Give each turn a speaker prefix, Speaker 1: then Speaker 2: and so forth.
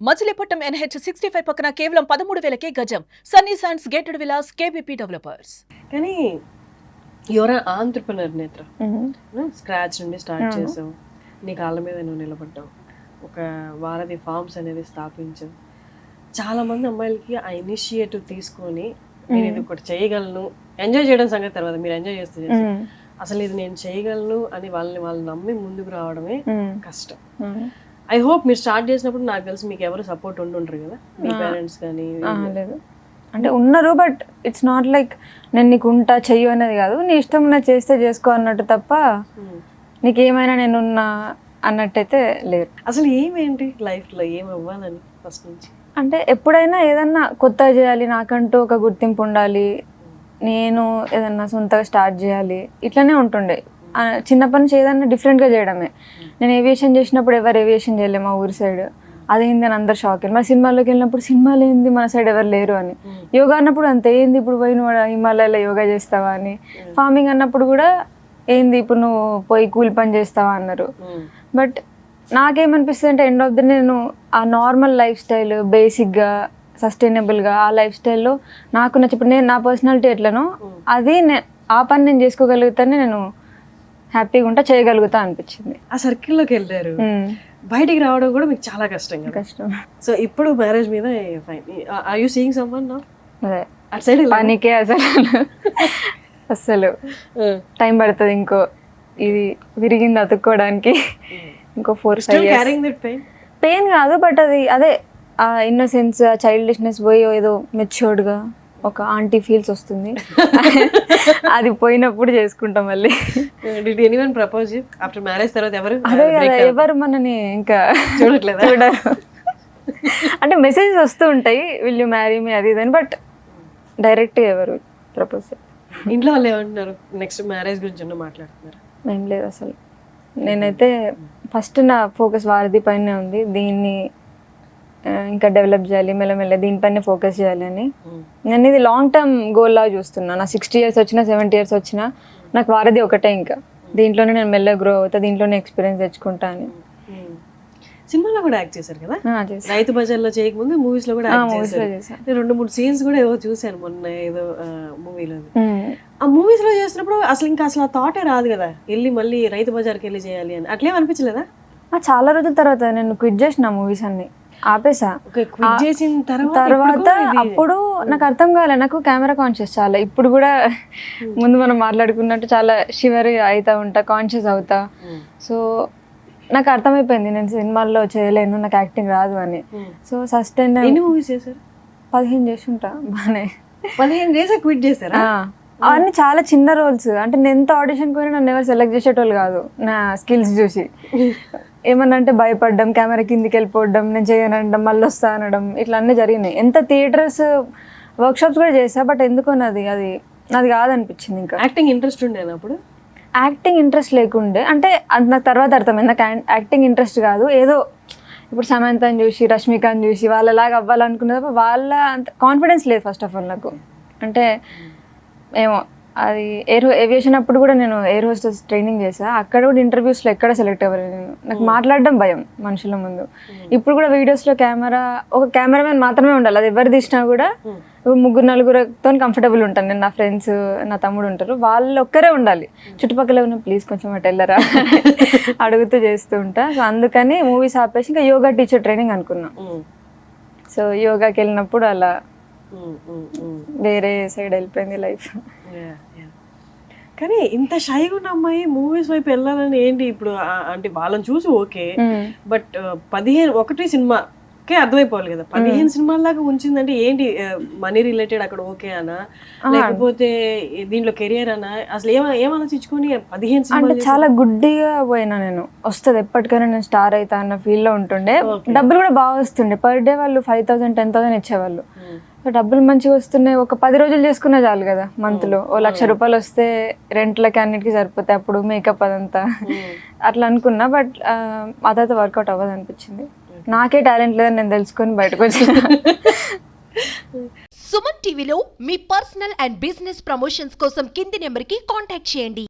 Speaker 1: Machilipatnam NH65 పక్కన కేవలం 13,000కే గజం. Sunny sands gated Vilas KBP developers.
Speaker 2: కానీ యువర్ ఆంట్రప్రెనర్ నేత్ర, స్క్రాచ్ నుండి స్టార్ట్ చేసావు, నీ కాళ్ళ మీద నువ్వు నిలబడ్డావు, ఒక వారధి ఫార్మ్స్ అనేది స్థాపించావు. చాలామంది అమ్మాయిలకి ఆ ఇనిషియేటివ్ తీసుకొని నేను ఇది ఒకటి చేయగలను, ఎంజాయ్ చేయడం సంగతి తర్వాత, మీరు ఎంజాయ్ చేస్తే అసలు ఇది నేను చేయగలను అని వాళ్ళు నమ్మి ముందుకు రావడమే కష్టం. ఐ హోప్ మీరు స్టార్ట్ చేసినప్పుడు నాకు తెలిసి మీకు ఎవరు సపోర్ట్ ఉంటుంటారు కదా, మీ పేరెంట్స్ కానీ?
Speaker 3: లేదు అంటే ఉన్నారు, బట్ ఇట్స్ నాట్ లైక్ నేను నీకు ఉంటా చెయ్యు అనేది కాదు, నీ ఇష్టం నా చేస్తే చేసుకో అన్నట్టు తప్ప నీకేమైనా నేనున్నా అన్నట్టయితే లేదు.
Speaker 2: అసలు ఏమేంటి లైఫ్లో ఏం అవ్వాలని ఫస్ట్ నుంచి?
Speaker 3: అంటే ఎప్పుడైనా ఏదన్నా కొత్తగా చేయాలి, నాకంటూ ఒక గుర్తింపు ఉండాలి, నేను ఏదన్నా సొంతగా స్టార్ట్ చేయాలి, ఇట్లనే ఉంటుండే. చిన్నప్పటి నుంచి ఏదన్నా డిఫరెంట్గా చేయడమే. నేను ఏవియేషన్ చేసినప్పుడు ఎవరు ఏవియేషన్ చేయలేము మా ఊరి సైడ్, అదేంది అని అందరు షాక్ అయ్యారు. మరి సినిమాల్లోకి వెళ్ళినప్పుడు సినిమాలు ఏంది మన సైడ్ ఎవరు లేరు అని. యోగా అన్నప్పుడు అంతే, ఏంది ఇప్పుడు పోయి నువ్వు హిమాలయాలో యోగా చేస్తావా అని. ఫార్మింగ్ అన్నప్పుడు కూడా ఏంది ఇప్పుడు నువ్వు పోయి కూలి పని చేస్తావా అన్నారు. బట్ నాకేమనిపిస్తుంది అంటే ఎండ్ ఆఫ్ ది నేను ఆ నార్మల్ లైఫ్ స్టైల్, బేసిక్గా సస్టైనబుల్గా ఆ లైఫ్ స్టైల్లో నాకు నచ్చినప్పుడు నేను నా పర్సనాలిటీ ఎట్లనో అది ఆ పని నేను చేసుకోగలుగుతానే నేను హ్యాపీగా ఉంటా, చేయగలుగుతా అనిపించింది.
Speaker 2: ఆ సర్కిల్లోకి వెళ్ళారు, బయటికి రావడం కూడా మీకు చాలా కష్టం. సో ఇప్పుడు మ్యారేజ్ మీద fine, are you seeing someone now? At side
Speaker 3: పనికే అసలు టైం పడుతుంది, ఇంకో ఇది విరిగింది అతుక్కోవడానికి ఇంకో 4-5 years. పెయిన్ కాదు, బట్ అదే ఆ ఇన్నోసెన్స్, ఆ చైల్డిష్నెస్ పోయి ఏదో మెచ్యూర్డ్గా ఒక ఆంటీ ఫీల్స్ వస్తుంది. అది పోయినప్పుడు చేసుకుంటాం మళ్ళీ.
Speaker 2: Did anyone propose you after marriage? తర్వాత
Speaker 3: అదే కదా, ఎవరు మనని ఇంకా చూడరు. అంటే మెసేజ్ వస్తూ ఉంటాయి, విల్ యూ మ్యారీ మీ అది ఇదని, బట్ డైరెక్ట్ ఎవరు ప్రపోజ్?
Speaker 2: ఇంట్లో వాళ్ళు ఏమంటున్నారు? నెక్స్ట్ మ్యారేజ్ గురించి మాట్లాడుతున్నారు?
Speaker 3: ఏం లేదు అసలు. నేనైతే ఫస్ట్ నా ఫోకస్ వారధి పైనే ఉంది, దీన్ని ఇంకా డెవలప్ చేయాలి, మెల్లమెల్ల దీనిపైన ఫోకస్ చేయాలి అని. నేను ఇది లాంగ్ టర్మ్ గోల్ లాగా చూస్తున్నా. నా 60 years వచ్చినా 70 years వచ్చినా నాకు వారధి ఒకటే, ఇంకా దీంట్లోనే నేను మెల్లగా గ్రో అవుతా, దీంట్లోనే ఎక్స్పీరియన్స్ తెచ్చుకుంటా అని.
Speaker 2: సినిమాలో కూడా యాక్ట్ చేశారు కదా, రైతు బజార్లో చేయకముందు మూవీస్ లో కూడా యాక్ట్ చేశారు. 2-3 సీన్స్ కూడా ఏవో చూశాను మొన్న ఏదో మూవీలో. ఆ మూవీస్ లో చేసినప్పుడు అసలు ఆ థాటే రాదు కదా, వెళ్ళి మళ్ళీ రైతు బజార్కి వెళ్ళి చేయాలి అని. అట్లేం అనిపించలేదా?
Speaker 3: చాలా రోజుల తర్వాత నేను క్విట్ చేసిన మూవీస్ అన్ని, ఆపేసా.
Speaker 2: చేసిన
Speaker 3: తర్వాత అప్పుడు నాకు అర్థం కాలే, నాకు కెమెరా కాన్షియస్ చాలా. ఇప్పుడు కూడా ముందు మనం మాట్లాడుకున్నట్టు చాలా షివర్ అవుతా ఉంటా, కాన్షియస్ అవుతా. సో నాకు అర్థమైపోయింది నేను సినిమాల్లో చేయలేను, నాకు యాక్టింగ్ రాదు అని. సో సస్టైన్ 15 చేసి ఉంటా బానే.
Speaker 2: 15 చేసి క్విట్ చేశారా?
Speaker 3: అవన్నీ చాలా చిన్న రోల్స్. అంటే నేను ఎంత ఆడిషన్కి పోయినా నన్ను ఎవరు సెలెక్ట్ చేసేటోళ్ళు కాదు నా స్కిల్స్ చూసి. ఏమన్నా అంటే భయపడ్డం, కెమెరా కిందికి వెళ్ళిపోవడం, నేను చేయనడం, మళ్ళీ వస్తా అనడం, ఇట్లా అన్నీ జరిగినాయి. ఎంత థియేటర్స్ వర్క్షాప్స్ కూడా చేసా, బట్ ఎందుకో నాది కాదనిపించింది. ఇంకా
Speaker 2: యాక్టింగ్ ఇంట్రెస్ట్ ఉండేది అప్పుడు?
Speaker 3: యాక్టింగ్ ఇంట్రెస్ట్ లేకుండే, అంటే అది నాకు తర్వాత అర్థమైంది. నాకు యాక్టింగ్ ఇంట్రెస్ట్ కాదు, ఏదో ఇప్పుడు సమంతని చూసి, రష్మికని చూసి వాళ్ళలాగా అవ్వాలనుకునే తప్ప వాళ్ళ అంత కాన్ఫిడెన్స్ లేదు ఫస్ట్ ఆఫ్ ఆల్ నాకు. అంటే ఏమో అది ఏవియేషన్ అప్పుడు కూడా నేను ఎయిర్ హోస్టెస్ ట్రైనింగ్ చేసా, అక్కడ కూడా ఇంటర్వ్యూస్లో ఎక్కడ సెలెక్ట్ అవ్వలేదు నేను. నాకు మాట్లాడడం భయం మనుషుల ముందు. ఇప్పుడు కూడా వీడియోస్లో ఒక కెమెరామెన్ మాత్రమే ఉండాలి, అది ఎవరు తీసినా కూడా 3-4తో కంఫర్టబుల్ ఉంటాను నేను. నా ఫ్రెండ్స్, నా తమ్ముడు ఉంటారు, వాళ్ళు ఒక్కరే ఉండాలి. చుట్టుపక్కల ఉన్న ప్లీజ్ కొంచెం అటు వెళ్ళరా అడుగుతూ చేస్తూ ఉంటా. సో అందుకని మూవీస్ ఆపేసి ఇంకా యోగా టీచర్ ట్రైనింగ్ అనుకున్నా. సో యోగాకి వెళ్ళినప్పుడు అలా వేరే సైడ్ వెళ్ళిపోయింది లైఫ్.
Speaker 2: కానీ ఇంత షైగా ఉన్న అమ్మాయి మూవీస్ వైపు వెళ్ళాలని ఏంటి ఇప్పుడు? అంటే వాళ్ళని చూసి ఓకే, బట్ 11 సినిమాకే అర్థమైపోవాలి కదా, 15 సినిమాల దాకా ఉంచిందంటే ఏంటి? మనీ రిలేటెడ్ అక్కడ ఓకే అనా, లేకపోతే దీంట్లో కెరియర్ అనా? అసలు ఏమాలోచించుకొని 15 సినిమాలు?
Speaker 3: చాలా గుడ్డిగా పోయినా నేను. వస్తుంది ఎప్పటికైనా నేను స్టార్ అవుతా అన్న ఫీల్ లో ఉంటుండే. డబ్బులు కూడా బాగా వస్తుండే, పర్ డే వాళ్ళు 5,000 10,000 ఇచ్చేవాళ్ళు. డబ్బులు మంచిగా వస్తున్నాయి, ఒక 10 రోజులు చేసుకునే చాలు కదా మంత్లో. ఓ ₹1,00,000 వస్తే రెంట్లకి అన్నిటికీ సరిపోతాయి, అప్పుడు మేకప్ అదంతా అట్లా అనుకున్నా. బట్ ఆ తర్వాత వర్కౌట్ అవ్వదు అనిపించింది. నాకే టాలెంట్ లేదని నేను తెలుసుకొని బయటకు వచ్చిన.
Speaker 1: సుమన్ టీవీలో మీ పర్సనల్ అండ్ బిజినెస్ ప్రమోషన్స్ కోసం కింది నెంబర్కి కాంటాక్ట్ చేయండి.